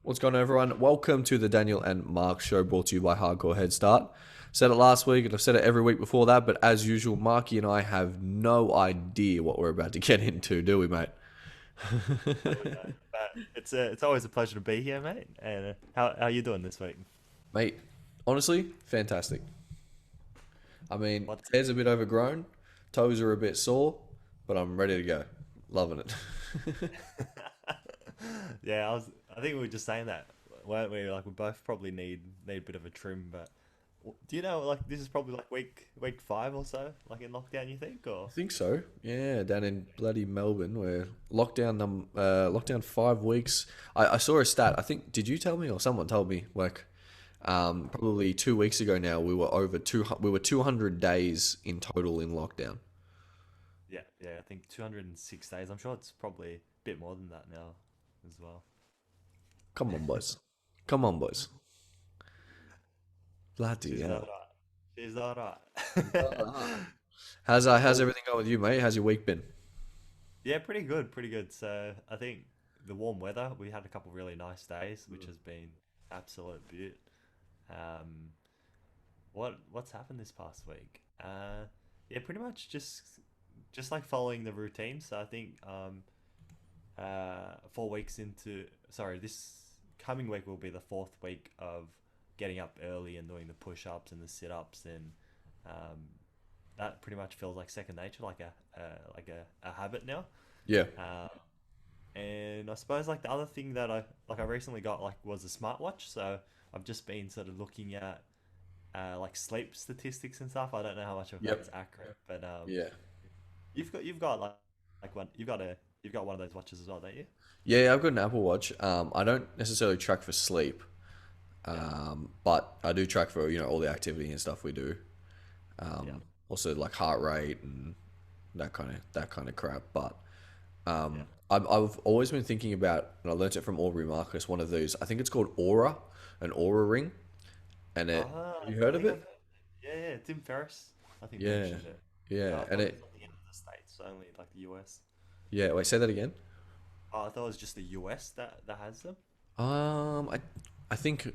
What's going on, everyone? Welcome to the Daniel and Mark show brought to you by Hardcore Headstart. Said it last week and I've said it every week before that, but as usual, Marky and I have no idea what we're about to get into, do we, mate? No, we don't. But it's always a pleasure to be here, mate. And how you doing this week? Mate, honestly, fantastic. I mean, What's hair's a bit overgrown, toes are a bit sore, but I'm ready to go. Loving it. Yeah, I think we were just saying that, weren't we? Like we both probably need a bit of a trim, but do you know like this is probably like week 5 or so, like in lockdown, you think, or I think so. Yeah, down in bloody Melbourne, where lockdown 5 weeks. I saw a stat. I think did you tell me or someone told me like probably 2 weeks ago now we were over we were 200 days in total in lockdown. yeah, I think 206 days. I'm sure it's probably a bit more than that now as well. Come on, boys. Come on, boys. Bloody She's all hell. right. She's all right. Ah. How's Well, everything going with you, mate? How's your week been? yeah, pretty good, pretty good. So I think the warm weather, we had a couple really nice days, which has been absolute beaut. Um, what's happened this past week? Yeah, pretty much just like following the routine. So I think 4 weeks into, sorry, this coming week will be the fourth week of getting up early and doing the push-ups and the sit-ups, and um, that pretty much feels like second nature, like a habit now. Yeah. Uh, and I suppose like the other thing that I recently got like was a smartwatch. So I've just been sort of looking at like sleep statistics and stuff. I don't know how much of Yep. that's accurate, but Yeah. you've got like one you've got one of those watches as well, don't you? Yeah, I've got an Apple Watch. I don't necessarily track for sleep, Yeah, but I do track for all the activity and stuff we do. yeah, Also like heart rate and that kind of crap. But yeah. I've always been thinking about, and I learnt it from Aubrey Marcus. One of those, I think it's called Aura, an Aura ring, and it. Have you I heard of think it? I've yeah, Tim Ferriss I think Yeah, mentioned it. Yeah, yeah, I and thought it was it. at the end of the states, only like the US. Yeah, wait, say that again. Oh, I thought it was just the US that has them. I think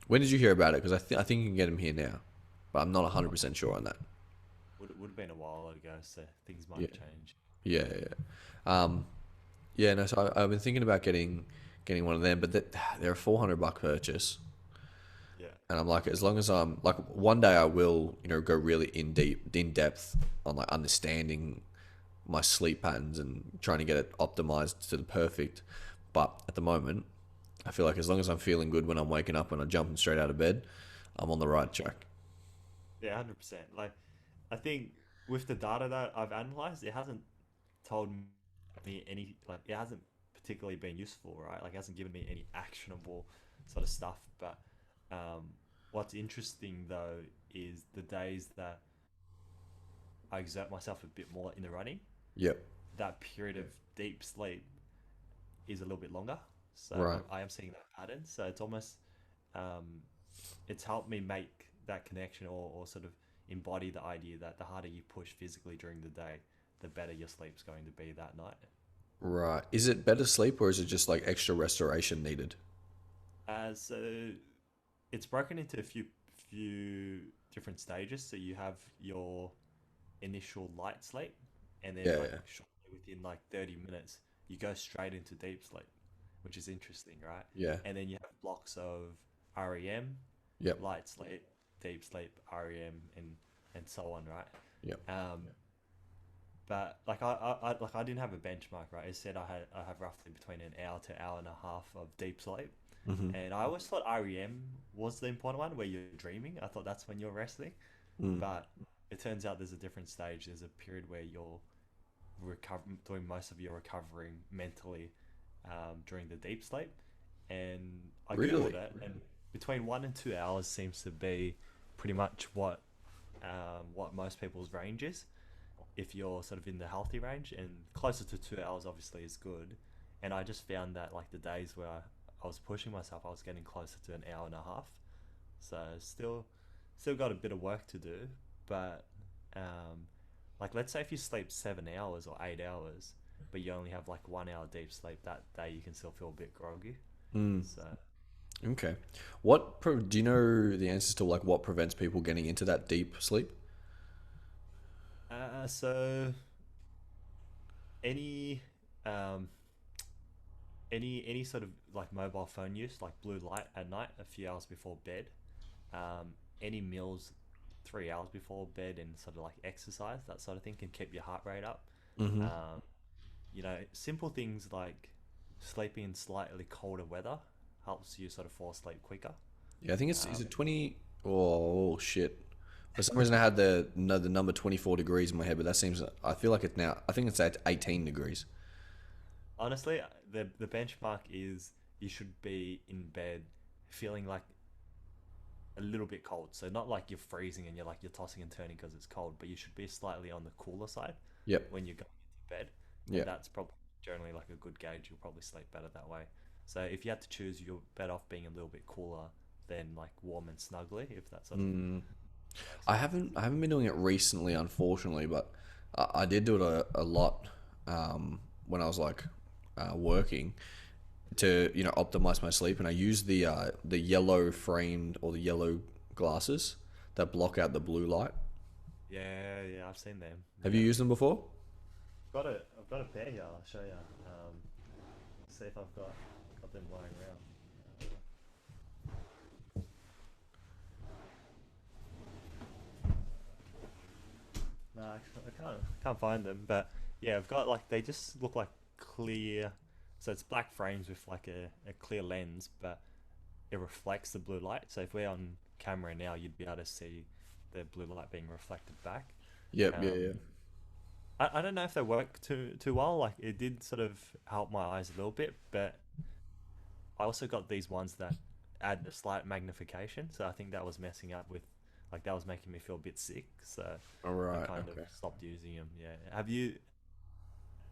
when did you hear about it? Because I think you can get them here now, but I'm not 100% sure on that. Would have been a while ago, so things Yeah, might change. yeah, yeah. Um, yeah, no. So I've been thinking about getting one of them, but they're a $400 purchase, Yeah, and I'm like, as long as I'm like, one day I will, go really in depth on like understanding my sleep patterns and trying to get it optimized to the perfect. But at the moment, I feel like as long as I'm feeling good when I'm waking up and I'm jumping straight out of bed, I'm on the right track. yeah, 100%. Like, I think with the data that I've analyzed, it hasn't told me any, like, it hasn't particularly been useful, right? Like, it hasn't given me any actionable sort of stuff. But what's interesting though is the days that I exert myself a bit more in the running, Yep. that period of deep sleep is a little bit longer. So Right. I am seeing that pattern. So it's almost, um, it's helped me make that connection, or sort of embody the idea that the harder you push physically during the day, the better your sleep's going to be that night. Right. Is it better sleep or is it just like extra restoration needed? So it's broken into a few different stages. So you have your initial light sleep, and then Yeah. like Yeah. shortly within like 30 minutes, you go straight into deep sleep, which is interesting, right? Yeah. And then you have blocks of REM, Yep. light sleep, deep sleep, REM, and so on, right? Yep. Um, but like I didn't have a benchmark, right? It said I have roughly between an hour to hour and a half of deep sleep, Mm-hmm. and I always thought REM was the important one where you're dreaming. I thought that's when you're resting, Mm. but it turns out there's a different stage. There's a period where you're doing most of your recovering mentally during the deep sleep. And I googled Really? it, and between 1 and 2 hours seems to be pretty much what most people's range is. If you're sort of in the healthy range, and closer to 2 hours obviously is good. And I just found that like the days where I was pushing myself, I was getting closer to an hour and a half. So still got a bit of work to do, but um, like let's say if you sleep 7 hours or 8 hours, but you only have like 1 hour deep sleep that day, you can still feel a bit groggy. Mm. So, Okay. Do you know the answers to like what prevents people getting into that deep sleep? so any um, any sort of like mobile phone use, like blue light at night, a few hours before bed, any meals 3 hours before bed, and sort of like exercise, that sort of thing can keep your heart rate up. Mm-hmm. Um, simple things like sleeping in slightly colder weather helps you sort of fall asleep quicker. Yeah, I think is Um, it 20? Oh shit. For some reason I had the no, the number 24 degrees in my head, but that seems I feel like it's now I think it's at 18 degrees. Honestly, the benchmark is you should be in bed feeling like a little bit cold. So not like you're freezing and you're tossing and turning because it's cold, but you should be slightly on the cooler side Yep. when you're going into bed, and Yep. that's probably generally like a good gauge. You'll probably sleep better that way. So if you had to choose, you're better off being a little bit cooler than like warm and snuggly, if that sort of Mm. makes I sense. haven't been doing it recently, unfortunately, but I did do it a lot when I was like working to optimize my sleep, and I used the yellow framed or the yellow glasses that block out the blue light. Yeah, yeah, I've seen them. Have you Yeah, used them before? I've got a pair here. I'll show you. See if I've got them lying around. No, I can't find them. But yeah, I've got like they just look like clear. So it's black frames with like a clear lens, but it reflects the blue light. So if we're on camera now, you'd be able to see the blue light being reflected back. Yep. Yeah. Um, Yeah. I don't know if they work too well. Like it did sort of help my eyes a little bit, but I also got these ones that add a slight magnification. So I think that was messing up with, like that was making me feel a bit sick. So All I right. kind of Okay. stopped using them. Yeah. Have you?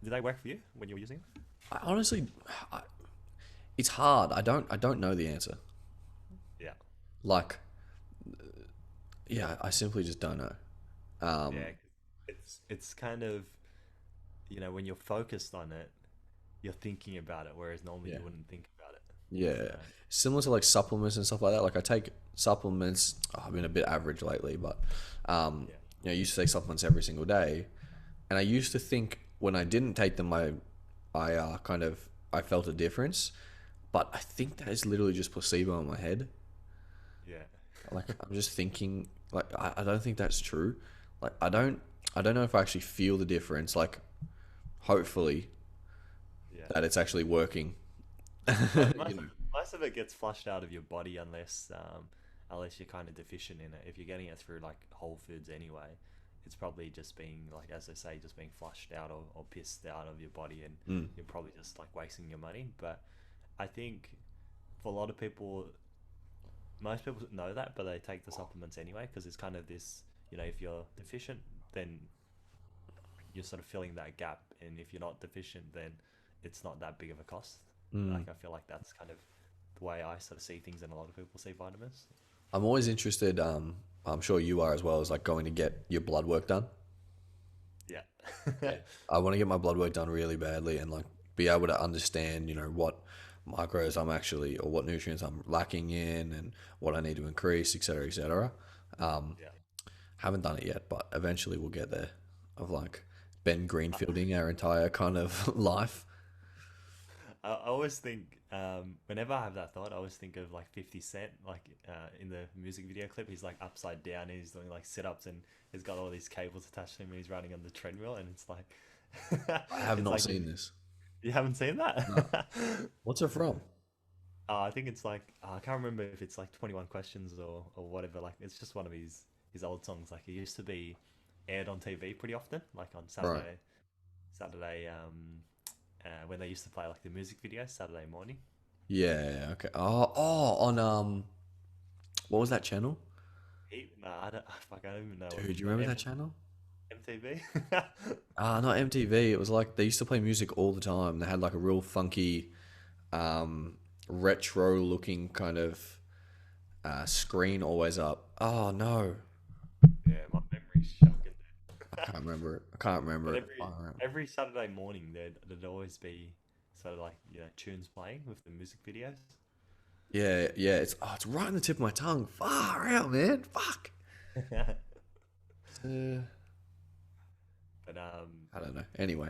Did they work for you when you were using them? I honestly, I, it's hard. I don't know the answer. Yeah. Like, yeah, I simply just don't know. Yeah. Um, 'Cause it's kind of when you're focused on it, you're thinking about it, whereas normally yeah. you wouldn't think about it. Yeah. So Similar to like supplements and stuff like that. Like I take supplements. I've been a bit average lately, but um, yeah. I used to take supplements every single day, and I used to think when I didn't take them, I felt a difference. But I think that is literally just placebo in my head. Yeah. Like I'm just thinking, like I don't think that's true. Like I don't know if I actually feel the difference. Like hopefully Yeah. that it's actually working. You know. Most of it gets flushed out of your body unless you're kind of deficient in it. If you're getting it through like whole foods anyway, it's probably just being like, as I say, just being flushed out or pissed out of your body, and Mm, you're probably just like wasting your money. But I think for a lot of people, most people know that, but they take the supplements anyway because it's kind of this, if you're deficient, then you're sort of filling that gap, and if you're not deficient, then it's not that big of a cost. mm. Like I feel like that's kind of the way I sort of see things, and a lot of people see vitamins. I'm always interested. I'm sure you are as well. As like going to get your blood work done. Yeah. Yeah. I want to get my blood work done really badly and like be able to understand, what micros I'm actually or what nutrients I'm lacking in and what I need to increase, etc., etc. Um, Yeah. haven't done it yet, but eventually we'll get there. Of like Ben I, Greenfielding our entire kind of life. I always think, whenever I have that thought, I always think of like 50 Cent, like in the music video clip, he's like upside down and he's doing like sit ups, and he's got all these cables attached to him and he's running on the treadmill, and it's like, I have it's not like, seen this. you haven't seen No. that? What's it from? I think it's like, I can't remember if it's like 21 Questions or whatever. Like, it's just one of his old songs. Like, it used to be aired on TV pretty often, like on Right. Saturday, when they used to play like the music videos Saturday morning. Yeah. Okay. Oh, on what was that channel? I don't, fuck, I don't even know what Dude, you the remember that channel? MTV. Not MTV. It was like they used to play music all the time. They had like a real funky, retro looking kind of screen always up. Oh no, Yeah, my memory's shocking. I can't remember it. I can't remember But it. I don't know. every Saturday morning, there'd always be sort of like tunes playing with the music videos. Yeah, yeah. It's right on the tip of my tongue. Far out, man. Fuck. Uh, But I don't know. Anyway,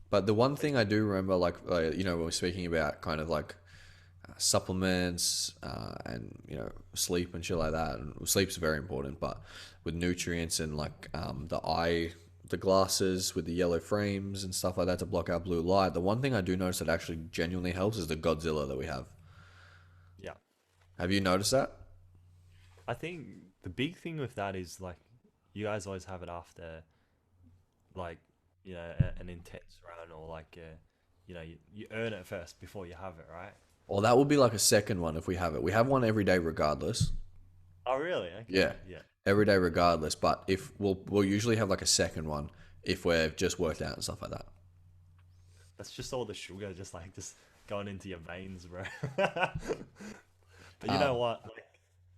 but the one thing I do remember, like when we're speaking about kind of like supplements and sleep and shit like that. And sleep's very important, but with nutrients and like the glasses with the yellow frames and stuff like that to block out blue light. The one thing I do notice that actually genuinely helps is the Godzilla that we have. yeah, Have you noticed that? I think the big thing with that is like you guys always have it after like an intense run or like you earn it first before you have it, right? Or that would be like a second one if we have it. We have one every day regardless. Oh, really? Okay. Yeah, Yeah. every day regardless. But if we'll usually have like a second one if we're just worked out and stuff like that. That's just all the sugar just going into your veins, bro. But you know Um, what? Like,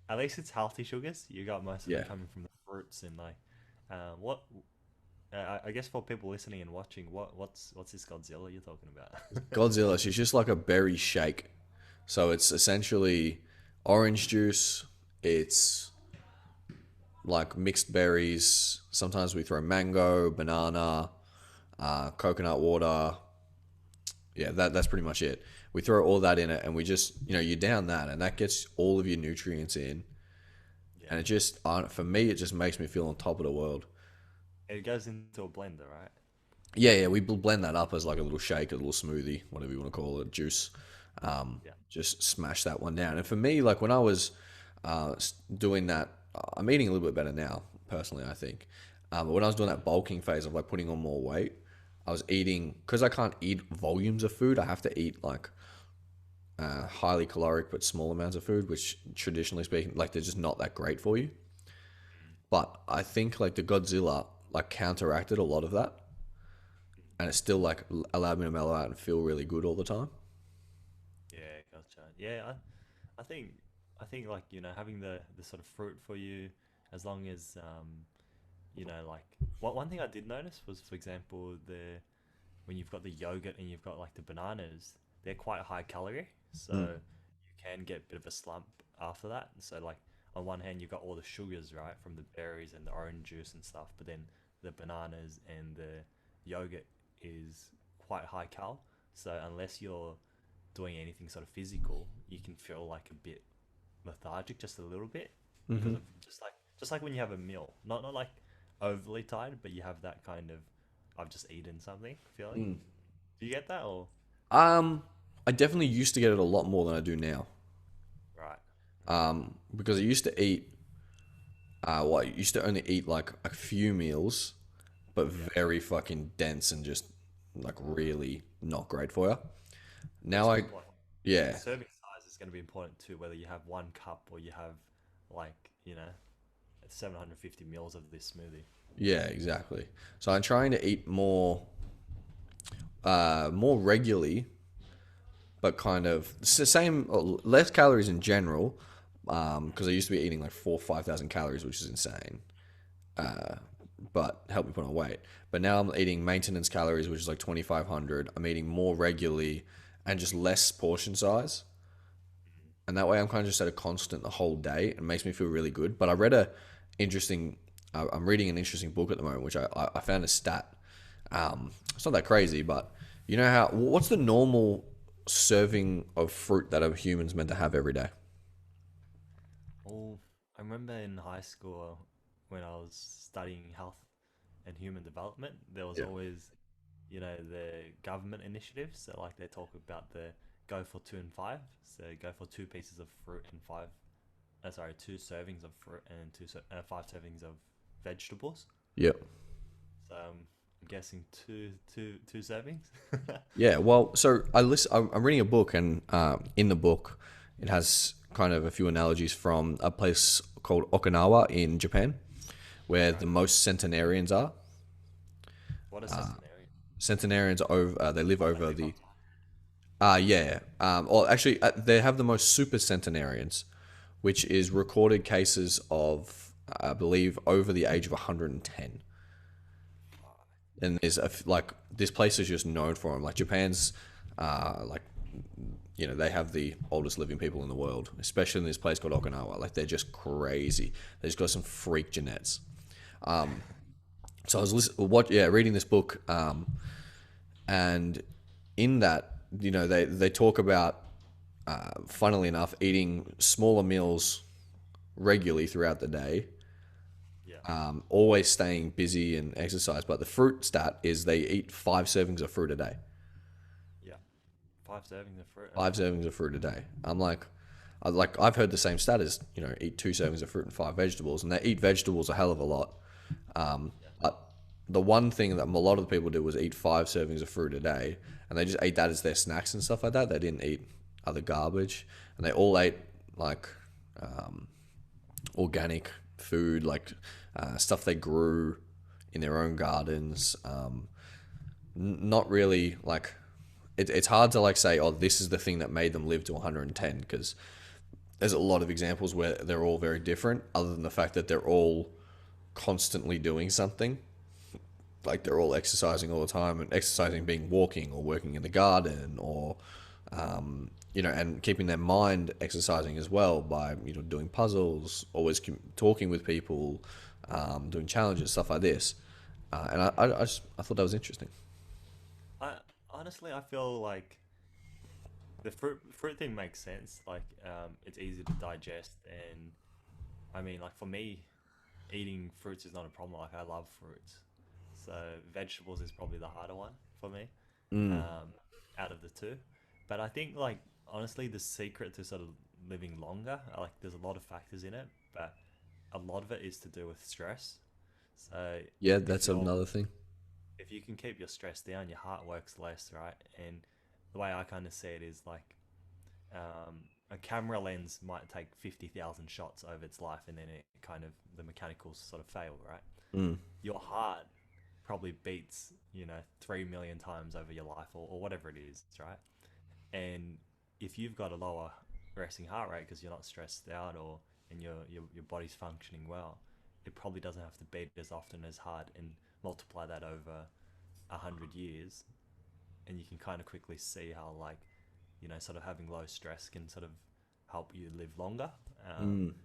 at least it's healthy sugars. You got most of yeah, it coming from the fruits and like, what? I guess for people listening and watching, what's this Godzilla you're talking about? Godzilla. She's just like a berry shake. So it's essentially orange juice. It's like mixed berries. Sometimes we throw mango, banana, coconut water. Yeah, that's pretty much it. We throw all that in it, and we just you down that, and that gets all of your nutrients in, Yeah. and it just for me it just makes me feel on top of the world. It goes into a blender, right? Yeah, yeah, we blend that up as like a little shake, a little smoothie, whatever you want to call it, juice. Yeah. Just smash that one down. And for me, like when I was doing that, I'm eating a little bit better now, personally, I think. But when I was doing that bulking phase of like putting on more weight, I was eating, because I can't eat volumes of food, I have to eat like highly caloric but small amounts of food, which traditionally speaking, like they're just not that great for you. But I think like the Godzilla like counteracted a lot of that, and it still like allowed me to mellow out and feel really good all the time. Yeah, gotcha. Yeah, I think like having the sort of fruit for you, as long as like what one thing I did notice was, for example, the when you've got the yogurt and you've got like the bananas, they're quite high calorie, so Mm. you can get a bit of a slump after that. So like on one hand you've got all the sugars, right, from the berries and the orange juice and stuff, but then the bananas and the yogurt is quite high cal. So unless you're doing anything sort of physical, you can feel like a bit lethargic, just a little bit, because Hmm. of just like when you have a meal, not like overly tired, but you have that kind of I've just eaten something feeling. Mm. Do you get that or Um, I definitely used to get it a lot more than I do now. right? Because I used to eat, I used to only eat like a few meals, but Yeah, very fucking dense and just like really not great for you. that's Now important. yeah, Serving size is going to be important too, whether you have 1 cup or you have like 750 mils of this smoothie. yeah, exactly. So I'm trying to eat more regularly, but kind of it's the same, less calories in general. Because I used to be eating like 4 or 5,000 calories, which is insane. But helped me put on weight. But now I'm eating maintenance calories, which is like 2,500. I'm eating more regularly and just less portion size. And that way I'm kind of just at a constant the whole day. It makes me feel really good. But I read interesting, I'm reading an interesting book at the moment, which I found a stat. It's not that crazy, but you know what's the normal serving of fruit that a human's meant to have every day? Oh, I remember in high school when I was studying health and human development, there was Yeah. always, the government initiatives. So like they talk about the go for 2 and 5. So go for 2 pieces of fruit and five, sorry, 2 servings of fruit and 5 servings of vegetables. Yep. So I'm guessing two servings. Yeah, well, so I'm reading a book, and in the book, it has kind of a few analogies from a place called Okinawa in Japan, where the Right. most centenarians are. What a centenarian. Centenarians are over, they live They over live the. up to. Yeah. Or actually, they have the most super centenarians, which is recorded cases of, I believe, over the age of 110. and there's like this place is just known for them. Like Japan's, like they have the oldest living people in the world, especially in this place called Okinawa. Like they're just crazy. They just got some freak genetics. So I was reading this book, and in that, they talk about, funnily enough, eating smaller meals regularly throughout the day, Yeah. always staying busy and exercise. But the fruit stat is they eat 5 servings of fruit a day. Yeah. 5 servings of fruit. Five Okay. servings of fruit a day. I've heard the same stat as eat 2 servings of fruit and 5 vegetables, and they eat vegetables a hell of a lot. Yeah. But the one thing that a lot of the people did was eat 5 servings of fruit a day, and they just ate that as their snacks and stuff like that. They didn't eat other garbage, and they all ate like organic food, like stuff they grew in their own gardens. Not really like it's hard to like say, oh, this is the thing that made them live to 110, because there's a lot of examples where they're all very different, other than the fact that they're all constantly doing something. Like they're all exercising all the time, and exercising being walking or working in the garden, or and keeping their mind exercising as well by doing puzzles, always talking with people, doing challenges, stuff like this. And I thought that was interesting. I honestly I feel like the fruit thing makes sense. Like it's easy to digest, and I mean like for me, eating fruits is not a problem. Like I love fruits, so vegetables is probably the harder one for me, Mm. um, out of the two. But I think like honestly, the secret to sort of living longer, like there's a lot of factors in it, but a lot of it is to do with stress. So Yeah, if that's you're another thing. if you can keep your stress down, your heart works less, right? And the way I kind of see it is like a camera lens might take 50,000 shots over its life, and then it kind of the mechanicals sort of fail, right? Mm. Your heart probably beats 3 million times over your life, or whatever it is, right? And if you've got a lower resting heart rate because you're not stressed out, or and your body's functioning well, it probably doesn't have to beat as often as hard, and multiply that over 100 years, and you can kind of quickly see how like sort of having low stress can sort of help you live longer. Um,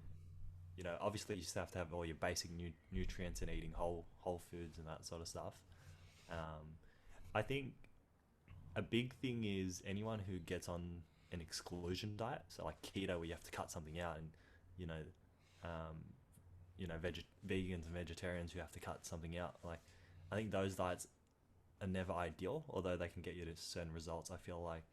Mm. Obviously you still have to have all your basic nutrients and eating whole foods and that sort of stuff. Um, I think a big thing is anyone who gets on an exclusion diet, so like keto, where you have to cut something out, and you know, um, vegans and vegetarians who have to cut something out. Like, I think those diets are never ideal, although they can get you to certain results. I feel like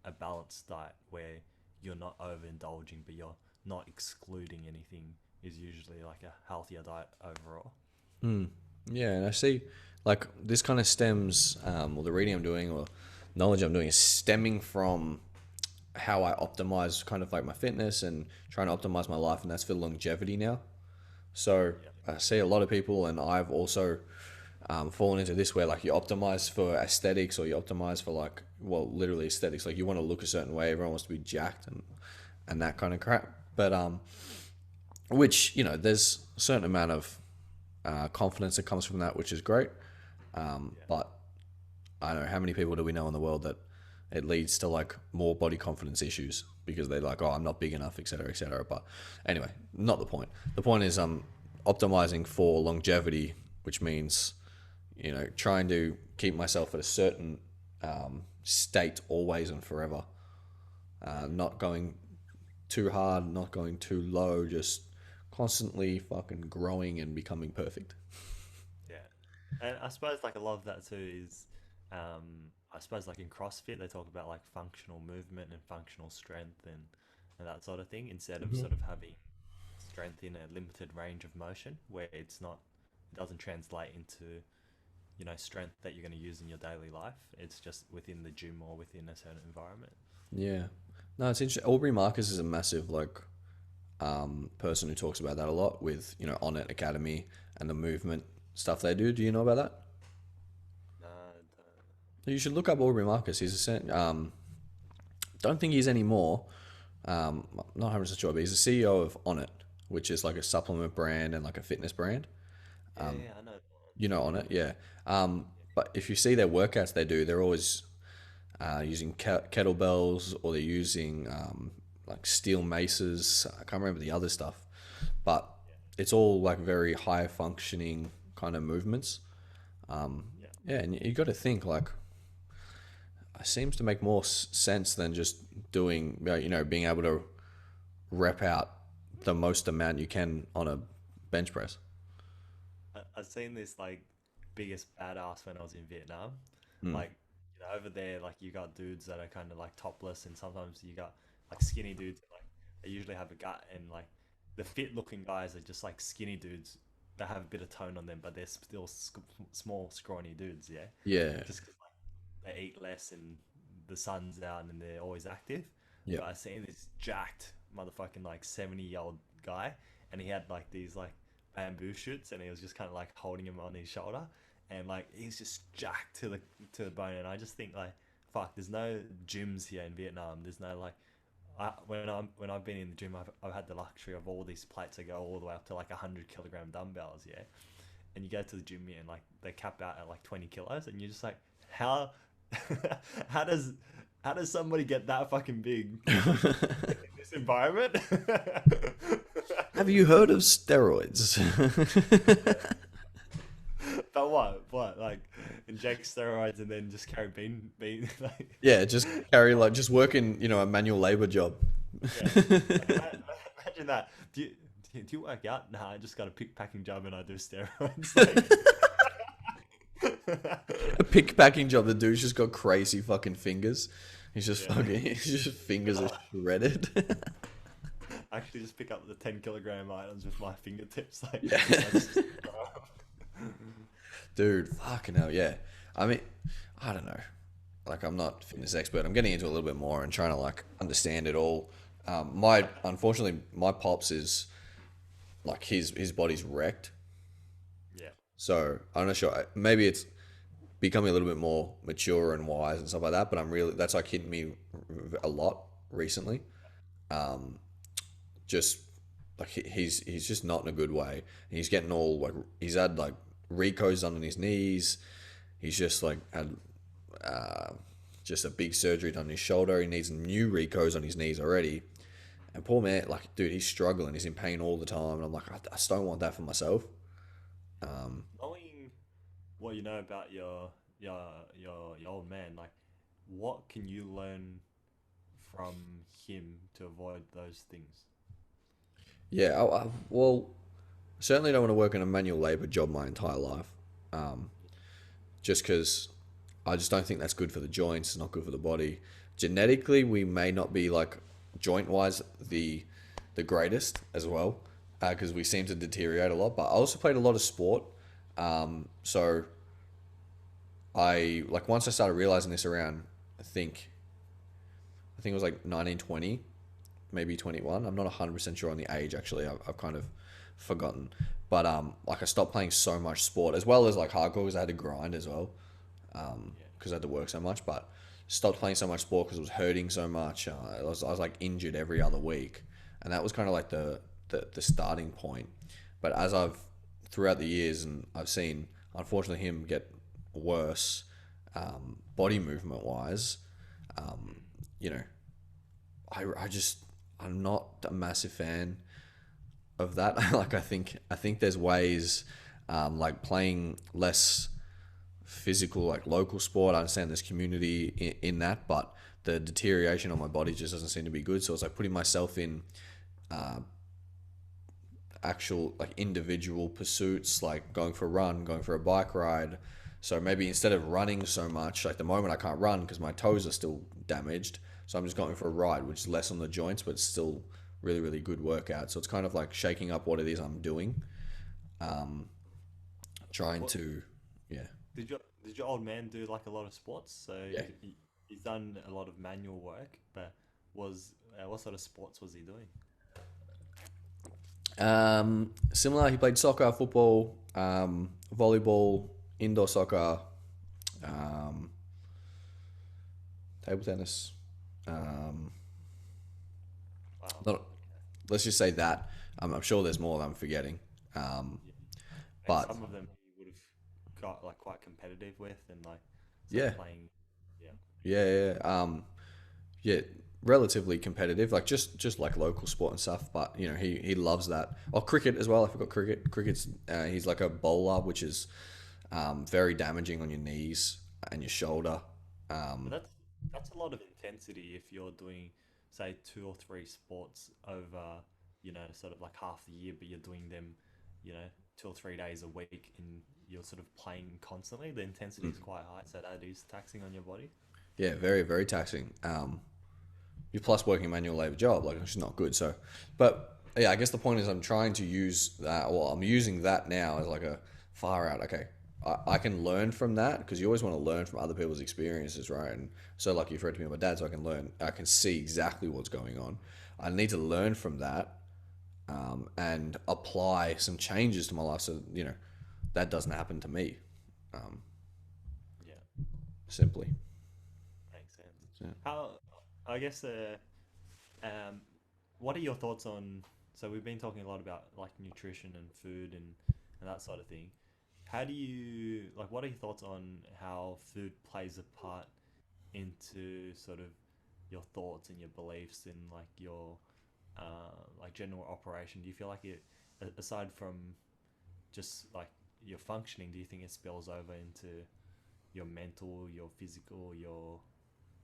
a balanced diet where you're not overindulging, but you're not excluding anything is usually like a healthier diet overall. Mm. Yeah, and I see, like this kind of stems, or the reading I'm doing, or knowledge I'm doing, is stemming from how I optimize kind of like my fitness and trying to optimize my life, and that's for longevity now. So Yeah, I see a lot of people, and I've also fallen into this where like you optimize for aesthetics, or you optimize for like, well, literally aesthetics. Like you want to look a certain way, everyone wants to be jacked and that kind of crap. But which there's a certain amount of confidence that comes from that, which is great. yeah, But I don't know how many people do we know in the world that it leads to like more body confidence issues because they're like, oh, I'm not big enough, etc., etc. But anyway, not the point. The point is optimizing for longevity, which means trying to keep myself at a certain state always and forever. Not going too hard, not going too low, just constantly fucking growing and becoming perfect. yeah. And I suppose like a lot of that too is, I suppose like in CrossFit they talk about like functional movement and functional strength, and that sort of thing, instead of sort of having strength in a limited range of motion where it doesn't translate into strength that you're going to use in your daily life. It's just within the gym or within a certain environment. Yeah. No, it's interesting. Aubrey Marcus is a massive like person who talks about that a lot with On It Academy and the movement stuff they do. Do you know about that? No, You should look up Aubrey Marcus. Don't think he's anymore. Not 100% sure, but he's the CEO of On It, which is like a supplement brand and like a fitness brand. yeah, yeah, I know. on it, yeah. But if you see their workouts they do, they're always using kettlebells, or they're using like steel maces. I can't remember the other stuff, but it's all like very high functioning kind of movements. Yeah. Yeah, and you got to think like it seems to make more sense than just doing, being able to rep out the most amount you can on a bench press. I've seen this like biggest badass when I was in Vietnam. Mm. Like, over there, like you got dudes that are kind of like topless, and sometimes you got like skinny dudes. And, like they usually have a gut, and like the fit looking guys are just like skinny dudes that have a bit of tone on them, but they're still small, scrawny dudes. Yeah, Yeah, just 'cause like they eat less and the sun's out and they're always active. yeah. But I seen this jacked motherfucking like 70-year-old guy, and he had like these like bamboo shoots, and he was just kind of like holding him on his shoulder, and like he's just jacked to the bone. And I just think like, fuck, there's no gyms here in Vietnam. There's no like, when I've been in the gym, I've had the luxury of all these plates that go all the way up to like 100 kilogram dumbbells, yeah. And you go to the gym here, and like they cap out at like 20 kilos, and you're just like, how, how does somebody get that fucking big in this environment? Have you heard of steroids? But what, like inject steroids and then just carry bean like, Yeah, just carry like just working, a manual labor job. yeah. Like, imagine that. Do you work out? Nah, I just got a pick packing job and I do steroids. A pick packing job. The dude's just got crazy fucking fingers. He's just Yeah. fucking. His just fingers are shredded. I actually just pick up the 10 kilogram items with my fingertips. Like, Yeah. I just, Dude, fucking hell, yeah. I mean, I don't know. Like, I'm not a fitness expert. I'm getting into it a little bit more and trying to like understand it all. Unfortunately, my pops is like his body's wrecked. yeah. So I'm not sure. Maybe it's becoming a little bit more mature and wise and stuff like that. But that's like hitting me a lot recently. Um, just like he's just not in a good way. And he's getting all like he's had like recos on his knees. He's just like had uh, just a big surgery done on his shoulder. He needs new recos on his knees already. And poor man, like dude, he's struggling. He's in pain all the time. And I'm like, I just don't want that for myself. Knowing what you know about your old man, like what can you learn from him to avoid those things? Yeah, well, certainly don't want to work in a manual labor job my entire life. Um, just because I just don't think that's good for the joints. It's not good for the body. Genetically, we may not be like joint wise the greatest as well, because we seem to deteriorate a lot. But I also played a lot of sport, so I like once I started realizing this around I think it was like 1920, maybe 21. I'm not 100% sure on the age actually. I've kind of forgotten. But like I stopped playing so much sport as well as like hardcore because I had to grind as well Yeah. because I had to work so much. But stopped playing so much sport because it was hurting so much. I was like injured every other week, and that was kind of like the starting point. But as I've throughout the years, and I've seen unfortunately him get worse, body movement wise. Um, you know, I'm not a massive fan of that. Like I think there's ways, like playing less physical, like local sport. I understand there's community in that, but the deterioration on my body just doesn't seem to be good. So it's like putting myself in uh, actual like individual pursuits, like going for a run, going for a bike ride. So maybe instead of running so much, like the moment I can't run because my toes are still damaged, so I'm just going for a ride, which is less on the joints, but still really, really good workout. So it's kind of like shaking up what it is I'm doing, um, trying What to, yeah, did your old man do like a lot of sports? So yeah. he's done a lot of manual work, but was what sort of sports was he doing? Similar, he played soccer, football, volleyball, indoor soccer, um, table tennis. Um, Wow. not, let's just say that. I'm sure there's more that I'm forgetting. Yeah. And But some of them he would have got like quite competitive with and like sort Yeah, of playing. Yeah. yeah. Yeah, relatively competitive, like just like local sport and stuff. But he loves that. Oh, cricket as well. I forgot cricket. Cricket's he's like a bowler, which is very damaging on your knees and your shoulder. But Um, that's a lot of intensity if you're doing, say, two or three sports over, sort of like half the year, but you're doing them, 2 or 3 days a week, and you're sort of playing constantly. The intensity is quite high, so that is taxing on your body. yeah, very very taxing. You plus working a manual labor job, like it's not good. So, but yeah, I guess the point is I'm trying to use that, or I'm using that now as like a far out. Okay, I can learn from that because you always want to learn from other people's experiences, right? And so, like you've read to me, with my dad, so I can learn. I can see exactly what's going on. I need to learn from that and apply some changes to my life, so that doesn't happen to me. Um, Yeah, Simply. makes sense. Yeah. How, I guess, um, what are your thoughts on? So we've been talking a lot about like nutrition and food and that sort of thing. How do you like? What are your thoughts on how food plays a part into sort of your thoughts and your beliefs and like your like general operation? Do you feel like it, aside from just like your functioning, do you think it spills over into your mental, your physical, your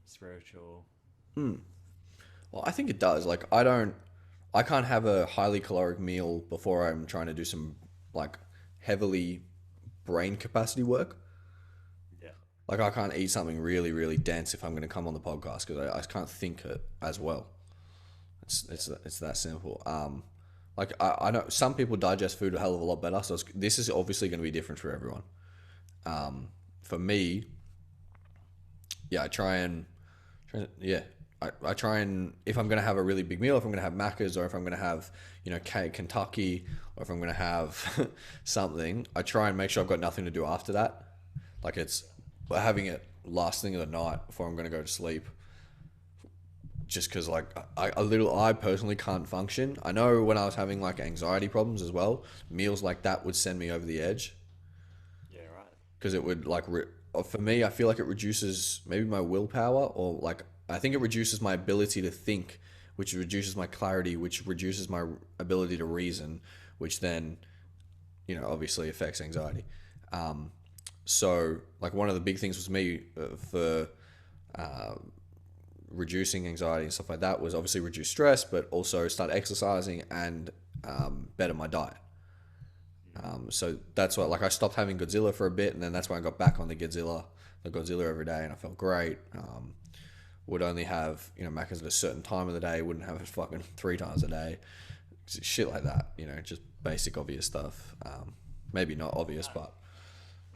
spiritual? Well, I think it does. Like, I can't have a highly caloric meal before I'm trying to do some like heavily brain capacity work. Yeah, Like, I can't eat something really, really dense if I'm going to come on the podcast because I can't think it as well. yeah, It's that simple. Like I know some people digest food a hell of a lot better. So this is obviously going to be different for everyone. For me, yeah, yeah, I try and if I'm gonna have a really big meal, if I'm gonna have Macca's or if I'm gonna have Kentucky or if I'm gonna have something, I try and make sure I've got nothing to do after that. Like it's having it last thing of the night before I'm gonna go to sleep. Just because like I personally can't function. I know when I was having like anxiety problems as well, meals like that would send me over the edge yeah, right. because it would for me I feel like it reduces maybe my willpower or like I think it reduces my ability to think, which reduces my clarity, which reduces my ability to reason, which then obviously affects anxiety. So like one of the big things was me for reducing anxiety and stuff like that was obviously reduce stress, but also start exercising and better my diet. Mm. So that's why, like, I stopped having Godzilla for a bit, and then that's when I got back on the Godzilla every day, and I felt great. Would only have Macca's at a certain time of the day. Wouldn't have it fucking 3 times a day. Shit like that. Just basic obvious stuff. Maybe not obvious, No, but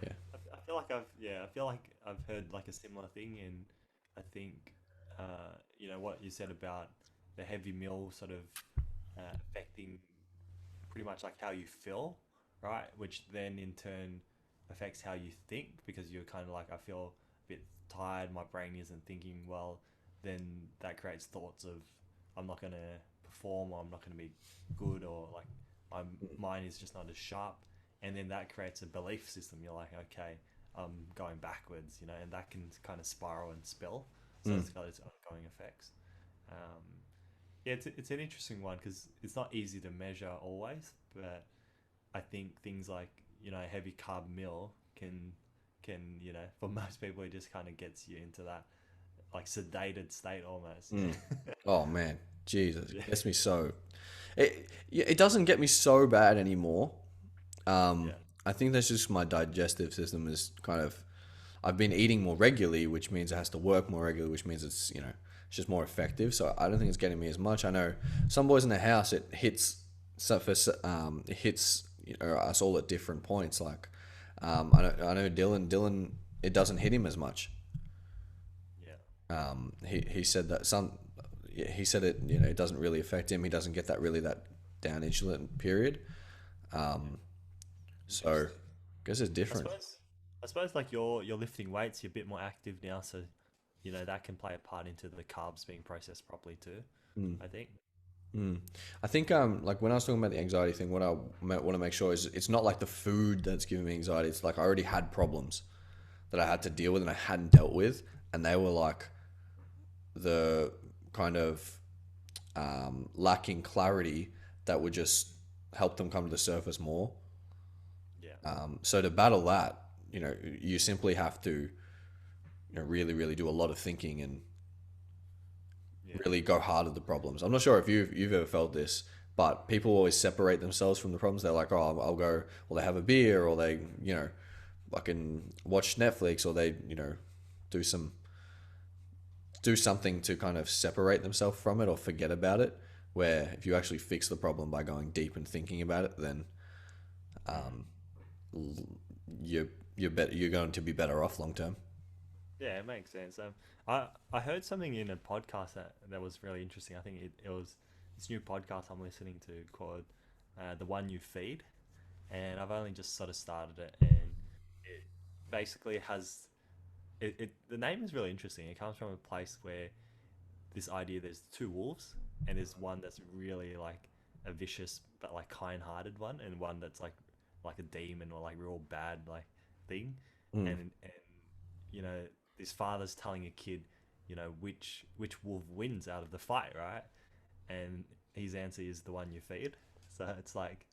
yeah. I feel like I feel like I've heard like a similar thing, and I think what you said about the heavy meal sort of affecting pretty much like how you feel, right? Which then in turn affects how you think because you're kind of like, I feel a bit tired, my brain isn't thinking well, then that creates thoughts of I'm not going to perform or I'm not going to be good or like my mind is just not as sharp. And then that creates a belief system. You're like, okay, I'm going backwards, and that can kind of spiral and spill. So Mm. it's got its ongoing effects. Um, yeah, it's an interesting one because it's not easy to measure always, but I think things like a heavy carb meal can for most people it just kind of gets you into that like sedated state almost. Mm. Oh man, Jesus, Yeah, it gets me so. It doesn't get me so bad anymore. yeah, I think that's just my digestive system is kind of. I've been eating more regularly, which means it has to work more regularly, which means it's just more effective. So I don't think it's getting me as much. I know some boys in the house it hits. So for it hits us all at different points. Like I know Dylan it doesn't hit him as much. yeah. He said that some. Yeah, he said it doesn't really affect him. He doesn't get that down insulin period. Um, so Interesting. I guess it's I different. suppose I suppose like you're lifting weights, you're a bit more active now, so that can play a part into the carbs being processed properly too. Mm. I think. I think like when I was talking about the anxiety thing, what I want to make sure is it's not like the food that's giving me anxiety. It's like I already had problems that I had to deal with and I hadn't dealt with, and they were like the kind of lacking clarity that would just help them come to the surface more. Yeah. So to battle that, you simply have to, really, really do a lot of thinking and Yeah. really go hard at the problems. I'm not sure if you've ever felt this, but people always separate themselves from the problems. They're like, oh, I'll go, or they have a beer, or they, fucking watch Netflix, or they, do some do something to kind of separate themselves from it or forget about it. Where if you actually fix the problem by going deep and thinking about it, then you're you're going to be better off long term. Yeah, it makes sense. I heard something in a podcast that was really interesting. I think it was this new podcast I'm listening to called "The One You Feed," and I've only just sort of started it, and it basically has the name is really interesting. It comes from a place where this idea there's two wolves, and there's one that's really like a vicious but like kind-hearted one, and one that's like a demon or like real bad like thing, Mm. and you know this father's telling a kid, which wolf wins out of the fight, right? And his answer is the one you feed. So it's like,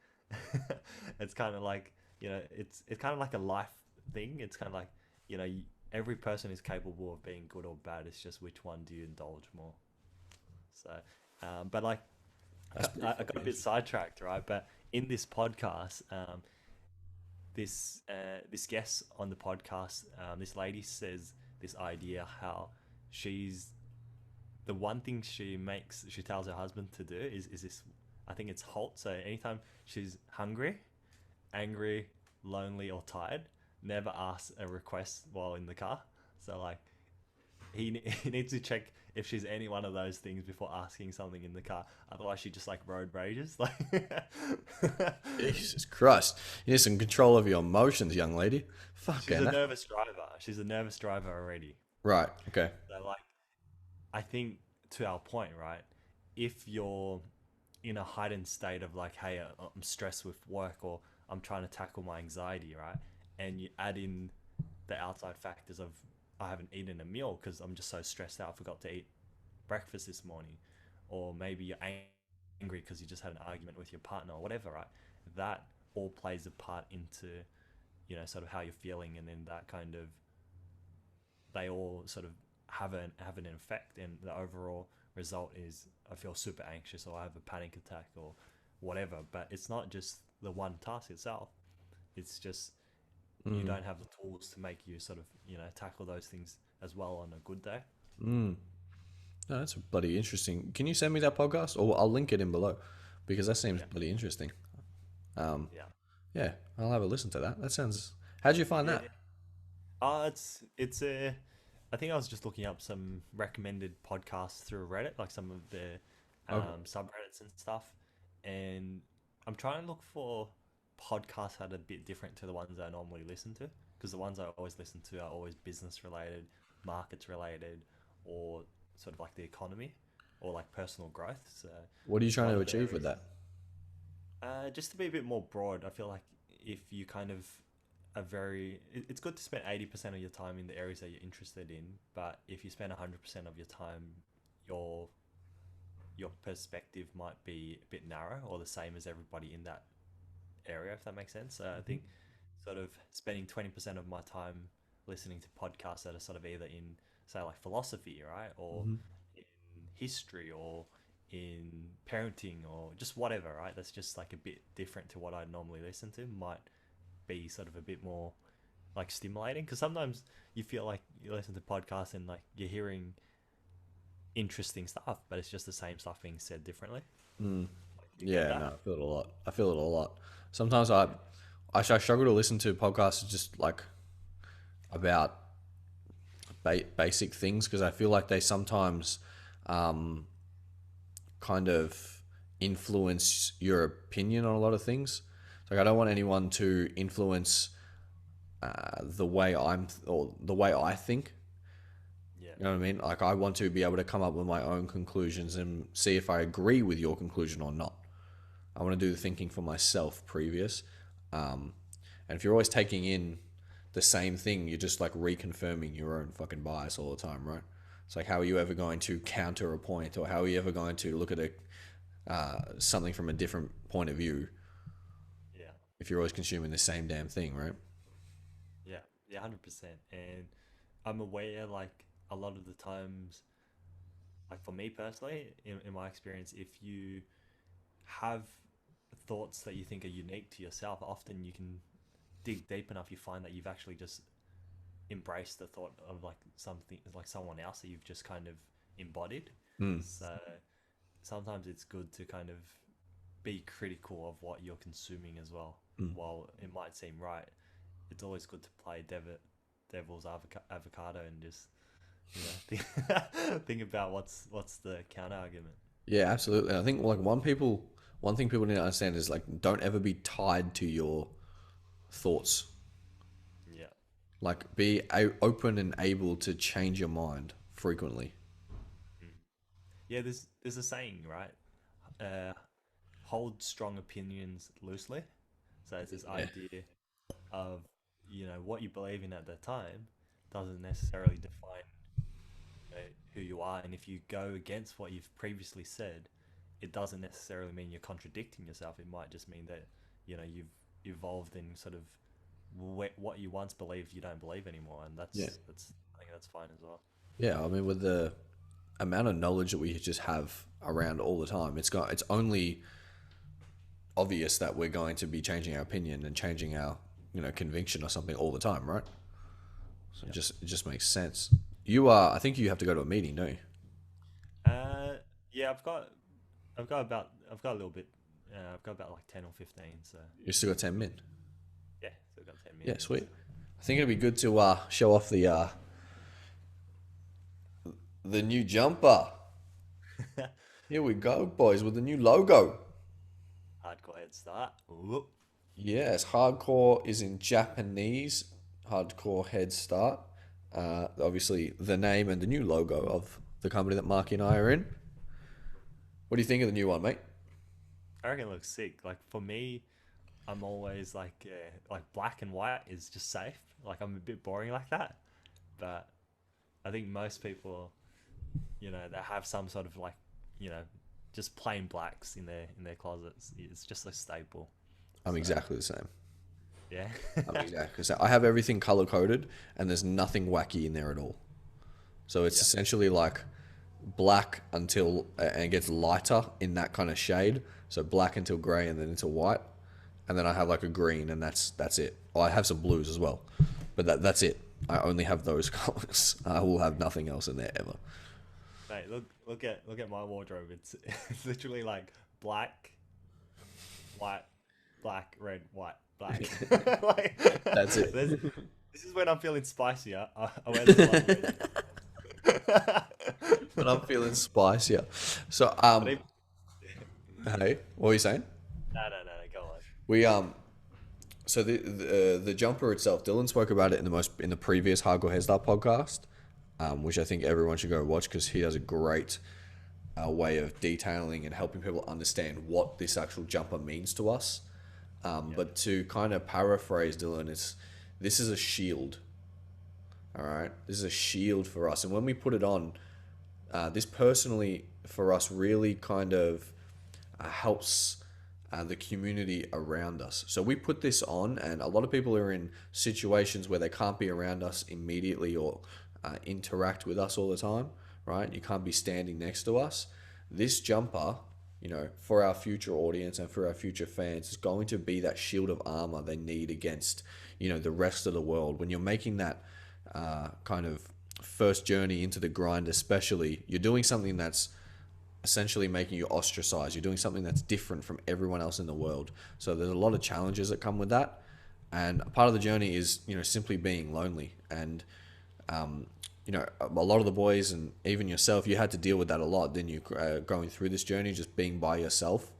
it's kind of like it's kind of like a life thing. It's kind of like every person is capable of being good or bad. It's just which one do you indulge more. So, but like That's pretty I got a fucking bit interesting. sidetracked, right? But in this podcast, this guest on the podcast, this lady says this idea how she's the one thing she tells her husband to do is this. I think it's halt. So anytime she's hungry, angry, lonely, or tired, never asks a request while in the car. So like he needs to check if she's any one of those things before asking something in the car. Otherwise, she just like road rages. Like Jesus Christ, you need some control of your emotions, young lady. she's Fucking a hell. nervous driver. She's a nervous driver already. Right. Okay. So like I think to our point, right? If you're in a heightened state of like, hey, I'm stressed with work or I'm trying to tackle my anxiety, right? And you add in the outside factors of I haven't eaten a meal because I'm just so stressed out, I forgot to eat breakfast this morning, or maybe you're angry because you just had an argument with your partner or whatever, right? That all plays a part into sort of how you're feeling, and then that kind of they all sort of have an effect, and the overall result is I feel super anxious or I have a panic attack or whatever. But it's not just the one task itself. It's just you Mm. don't have the tools to make you sort of tackle those things as well on a good day. Mm. No, that's bloody interesting. Can you send me that podcast, or I'll link it in below, because that seems Yeah, bloody interesting. Um, yeah, yeah, I'll have a listen to that. That sounds. How'd you find yeah. that? It's a. I think I was just looking up some recommended podcasts through Reddit, like some of the Okay. subreddits and stuff, and I'm trying to look for podcasts that are a bit different to the ones I normally listen to, because the ones I always listen to are always business related, markets related, or sort of like the economy, or like personal growth. So What are you trying one to of the achieve with areas, that? just to be a bit more broad, I feel like if you kind of are it's good to spend 80% of your time in the areas that you're interested in, but if you spend 100% of your time, your your perspective might be a bit narrow or the same as everybody in that area, if that makes sense. So I think sort of spending 20% of my time listening to podcasts that are sort of either in, say, like philosophy, right? Or Mm-hmm. in history or in parenting or just whatever, right? That's just like a bit different to what I normally listen to, might be sort of a bit more like stimulating, because sometimes you feel like you listen to podcasts and like you're hearing interesting stuff, but it's just the same stuff being said differently. Mm. Do you get Yeah, no, that? I feel it a lot. I feel it a lot. Sometimes Yeah. I struggle to listen to podcasts just like about basic things because I feel like they sometimes um, kind of influence your opinion on a lot of things. Like I don't want anyone to influence the way I'm or the way I think. Yeah. You know what I mean? Like I want to be able to come up with my own conclusions and see if I agree with your conclusion or not. I want to do the thinking for myself previous. And if you're always taking in the same thing, you're just like reconfirming your own fucking bias all the time, right? It's like, how are you ever going to counter a point, or how are you ever going to look at something from a different point of view Yeah. if you're always consuming the same damn thing, right? Yeah. Yeah. 100%. And I'm aware, like a lot of the times, like for me personally, in my experience, if you have thoughts that you think are unique to yourself, often you can dig deep enough, you find that you've actually just embraced the thought of like something like someone else that you've just kind of embodied. Mm. So sometimes it's good to kind of be critical of what you're consuming as well. Mm. While it might seem right, it's always good to play devil's avocado and just think about what's the counter argument. Yeah, absolutely. I think like one thing people need to understand is like, don't ever be tied to your thoughts. Yeah. Like, be open and able to change your mind frequently. Mm. Yeah, there's a saying, right? Uh, hold strong opinions loosely. So it's this Yeah. idea of what you believe in at the time doesn't necessarily define who you are, and if you go against what you've previously said, it doesn't necessarily mean you're contradicting yourself. It might just mean that you've evolved in sort of what you once believed you don't believe anymore, and Yeah. that's I think that's fine as well. Yeah. I mean, with the amount of knowledge that we just have around all the time, it's only obvious that we're going to be changing our opinion and changing our conviction or something all the time, right? So Yeah. it just makes sense. You are. I think you have to go to a meeting, don't you? Uh, yeah, I've got a little bit. I've got about like 10 or 15. So You still got 10 min. yeah, so I've got ten Yeah, minutes. sweet. I think it'd be good to show off the new jumper. Here we go, boys, with the new logo. Hardcore Headstart. Whoop. Yes, hardcore is in Japanese. Hardcore Headstart. Obviously, the name and the new logo of the company that Marky and I are in. What do you think of the new one, mate? I reckon it looks sick. Like for me, I'm always like black and white is just safe. Like I'm a bit boring like that, but I think most people, they have some sort of like, you know, just plain blacks in their closets. It's just a staple. I'm So exactly the same. yeah, I'm exactly the same. I have everything color coded, and there's nothing wacky in there at all. So it's yeah, essentially like black until and it gets lighter in that kind of shade. So black until grey and then into white, and then I have like a green, and that's it. Oh, I have some blues as well, but that's it. I only have those colors. I will have nothing else in there ever. mate. Look at my wardrobe. It's literally like black, white, black, red, white, black. That's like, it. this is when I'm feeling spicier. I wear the light red. But I'm feeling spicier. So But even, hey, what were you saying? no, go on. We So the jumper itself, Dylan spoke about it in the previous Hardcore Headstart podcast, which I think everyone should go watch because he does a great way of detailing and helping people understand what this actual jumper means to us. But to kind of paraphrase Dylan, this is a shield. All right, this is a shield for us, and when we put it on, this personally for us really kind of helps the community around us. So we put this on, and a lot of people are in situations where they can't be around us immediately or interact with us all the time, right? You can't be standing next to us. This jumper, for our future audience and for our future fans, is going to be that shield of armor they need against, the rest of the world. When you're making that kind of first journey into the grind, especially, you're doing something that's essentially making you ostracized. You're doing something that's different from everyone else in the world. So there's a lot of challenges that come with that. And a part of the journey is, simply being lonely. And, a lot of the boys and even yourself, you had to deal with that a lot, didn't you? Going through this journey, just being by yourself.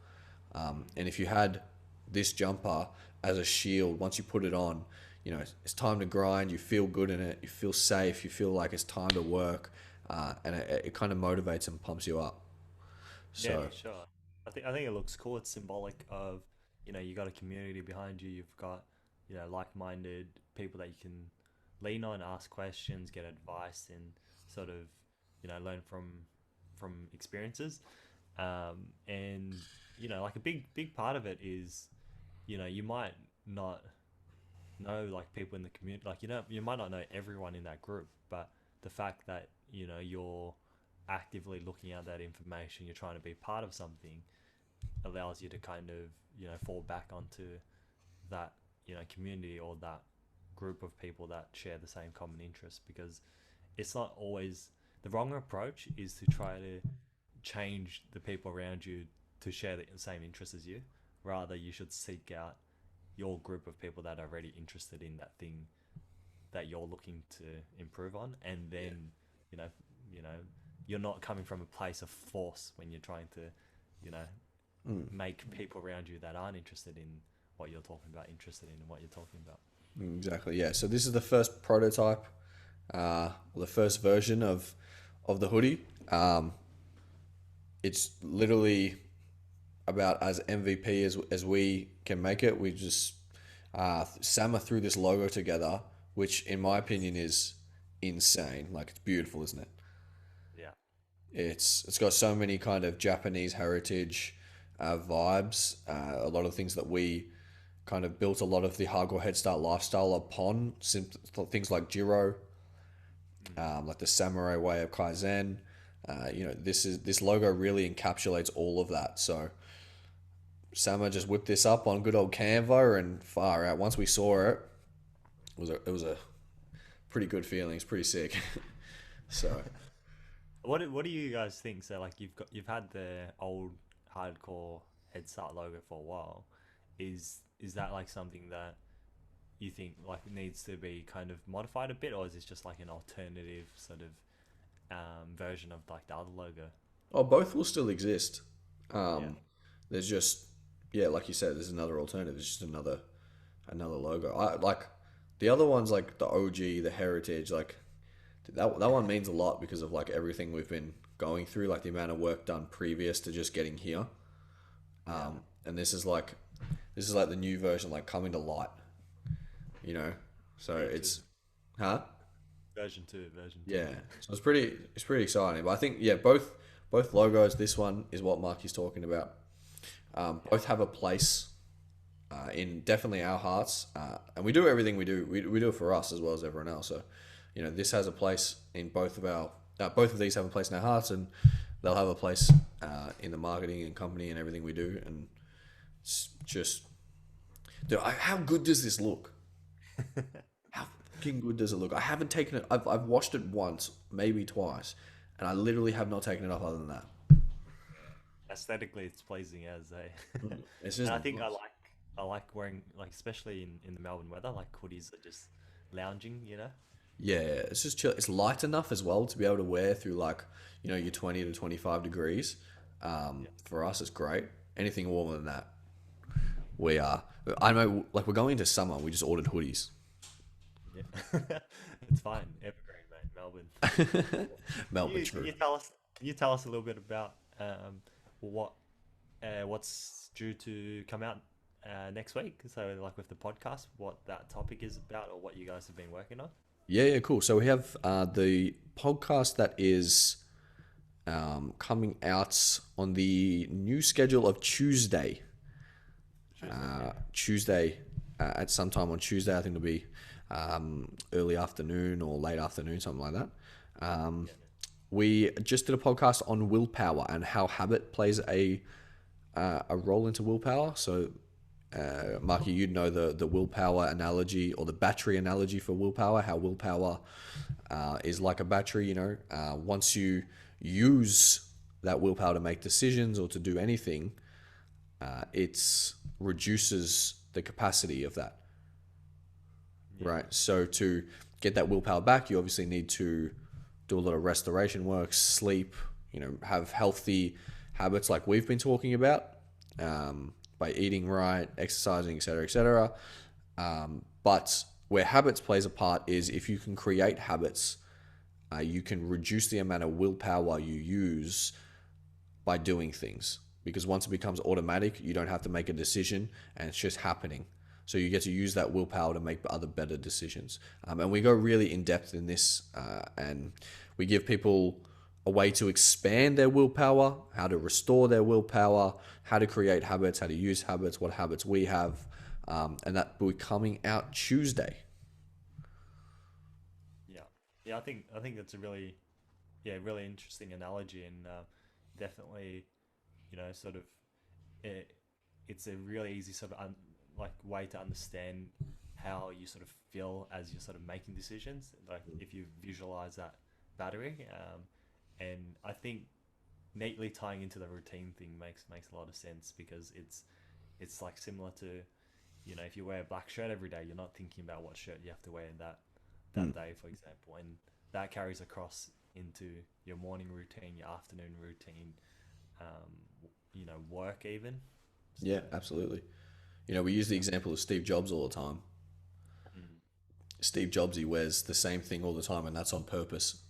And if you had this jumper as a shield. Once you put it on, it's time to grind. You feel good in it. You feel safe. You feel like it's time to work, and it kind of motivates and pumps you up. Yeah, So for sure. I think it looks cool. It's symbolic of, you got a community behind you. You've got, like-minded people that you can lean on, ask questions, get advice, and sort of, learn from experiences. And like a big part of it is, you might not know like people in the community, like you might not know everyone in that group, but the fact that you're actively looking at that information, you're trying to be part of something, allows you to kind of fall back onto that community or that group of people that share the same common interests. Because it's not always the wrong approach is to try to change the people around you to share the same interests as you. Rather, you should seek out your group of people that are already interested in that thing that you're looking to improve on, and then you know you know you're not coming from a place of force when you're trying to you know make people around you that aren't interested in what you're talking about interested in what you're talking about. exactly, yeah. So this is the first prototype, or the first version of the hoodie. It's literally about as MVP as we can make it. We just Sama threw this logo together, which in my opinion is insane. Like, it's beautiful, isn't it? Yeah. It's got so many kind of Japanese heritage vibes. A lot of things that we kind of built a lot of the Hardcore Headstart lifestyle upon. Things like Jiro, like the samurai way of Kaizen. This logo really encapsulates all of that. So Sama just whipped this up on good old Canva, and far out. Once we saw it, it was a pretty good feeling. It's pretty sick. So What do you guys think? So like you've had the old Hardcore Headstart logo for a while. Is that like something that you think like needs to be kind of modified a bit, or is this just like an alternative sort of version of like the other logo? both will still exist. Yeah. There's just, yeah, like you said, there's another alternative. It's just another logo. I like the other ones, like the OG, the heritage. Like that one means a lot because of like everything we've been going through, like the amount of work done previous to just getting here. And this is like the new version, like coming to light. So Me it's, huh? Version 2. Yeah. So it's pretty exciting. But I think, yeah, both logos. This one is what Mark is talking about. Both have a place in definitely our hearts, and we do everything we do. We do it for us as well as everyone else. So, this has a place in both of these have a place in our hearts, and they'll have a place in the marketing and company and everything we do. And it's just, dude, how good does this look? How fucking good does it look? I haven't taken it. I've washed it once, maybe twice, and I literally have not taken it off other than that. Aesthetically, it's pleasing as a. It's And just I think nice. I like wearing like especially in the Melbourne weather, like hoodies are just lounging. Yeah, it's just chill. It's light enough as well to be able to wear through like, your 20 to 25 degrees. Yeah. For us, it's great. Anything warmer than that, we are. I know, like we're going into summer. We just ordered hoodies. Yeah. It's fine. Evergreen, mate. Melbourne. Can Melbourne, you can true. you tell us can you tell us a little bit about what what's due to come out next week? So like with the podcast, what that topic is about, or what you guys have been working on? Yeah, cool. So we have the podcast that is coming out on the new schedule of Tuesday. Tuesday. Yeah. Tuesday at some time on Tuesday. I think it'll be early afternoon or late afternoon, something like that. Yeah. We just did a podcast on willpower and how habit plays a role into willpower. So, Marky, you'd know the willpower analogy or the battery analogy for willpower. How willpower is like a battery. Once you use that willpower to make decisions or to do anything, it reduces the capacity of that. Yeah. Right. So to get that willpower back, you obviously need to do a lot of restoration work, sleep, have healthy habits like we've been talking about. by eating right, exercising, etc., etc. But where habits plays a part is if you can create habits, you can reduce the amount of willpower you use by doing things. Because once it becomes automatic, you don't have to make a decision and it's just happening. So you get to use that willpower to make other better decisions. And we go really in depth in this, and we give people a way to expand their willpower, how to restore their willpower, how to create habits, how to use habits, what habits we have, and that will be coming out Tuesday. Yeah. I think that's a really interesting analogy, and definitely, sort of it, it's a really easy sort of way to understand how you sort of feel as you're sort of making decisions. Like if you visualize that battery, and I think neatly tying into the routine thing makes a lot of sense, because it's like similar to, if you wear a black shirt every day, you're not thinking about what shirt you have to wear that day, for example, and that carries across into your morning routine, your afternoon routine, work even. So, Yeah, absolutely. We use the example of Steve Jobs all the time. mm, Steve Jobs, he wears the same thing all the time, and that's on purpose.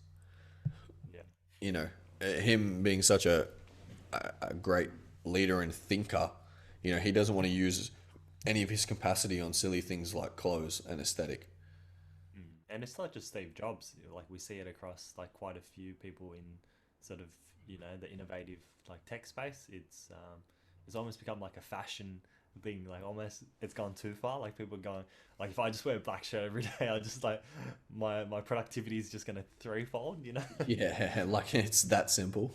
yeah, Him being such a great leader and thinker, he doesn't want to use any of his capacity on silly things like clothes and aesthetic. and it's not just Steve Jobs. Like we see it across like quite a few people in sort of the innovative like tech space. It's almost become like a fashion thing. Like almost it's gone too far. Like people are going like, if I just wear a black shirt every day, I just like my productivity is just gonna threefold. Yeah, like it's that simple.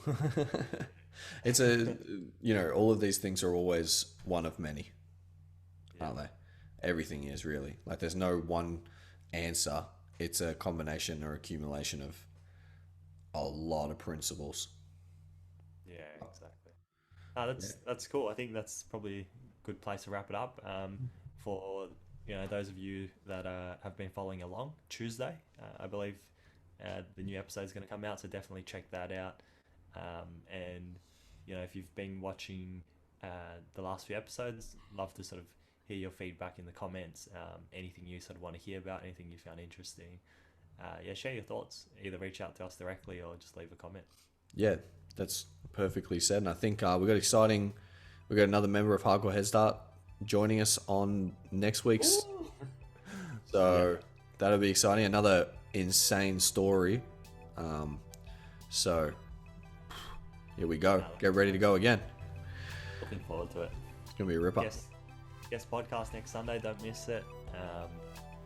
It's all of these things are always one of many, Yeah. aren't they? Everything is really. Like there's no one answer. It's a combination or accumulation of a lot of principles. Yeah, exactly. That's cool. I think that's probably a good place to wrap it up. For those of you that have been following along, Tuesday, I believe the new episode is going to come out, so definitely check that out. And if you've been watching the last few episodes, love to sort of hear your feedback in the comments. Anything you sort of want to hear about, anything you found interesting. Share your thoughts. Either reach out to us directly or just leave a comment. Yeah, that's perfectly said. And I think we got another member of Hardcore Headstart joining us on next week's. Ooh. So that'll be exciting. Another insane story. So here we go. Get ready to go again. Looking forward to it. It's going to be a ripper. Guest podcast next Sunday. Don't miss it.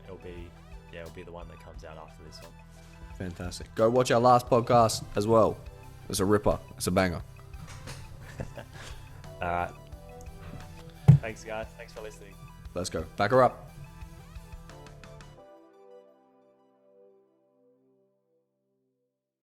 It'll be the one that comes out after this one. Fantastic. Go watch our last podcast as well. It's a ripper. It's a banger. All right. Thanks, guys. Thanks for listening. Let's go. Back her up.